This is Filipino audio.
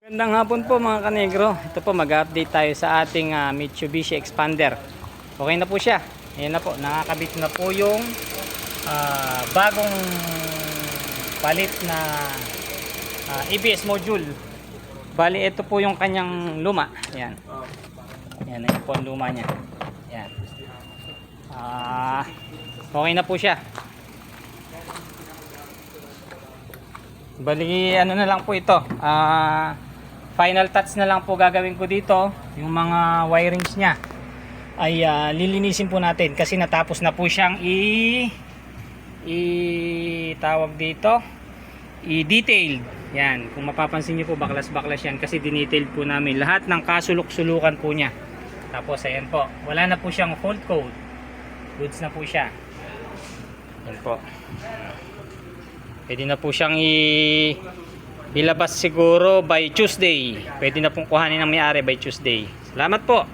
Magandang hapon po mga kanegro. Ito po, mag-update tayo sa ating Mitsubishi Expander. Okay na po siya. Ayan na po, nakakabit na po yung bagong palit na ABS module. Bali, ito po yung kanyang luma. Ayan. Ayan, ito po ang luma niya. Ayan. Okay na po siya. Bali, ano na lang po ito. Final touch na lang po gagawin ko dito. Yung mga wirings niya ay lilinisin po natin kasi natapos na po siyang tawag dito, i-detailed. Yan, kung mapapansin niyo po, baklas-baklas yan kasi dinetailed po namin lahat ng kasulok-sulukan po niya. Tapos ayan po, wala na po siyang fault code. Goods na po siya. Yan po. Pwede na po siyang ilabas siguro by Tuesday. Pwede na pong kuhanin ng may-ari by Tuesday. Salamat po.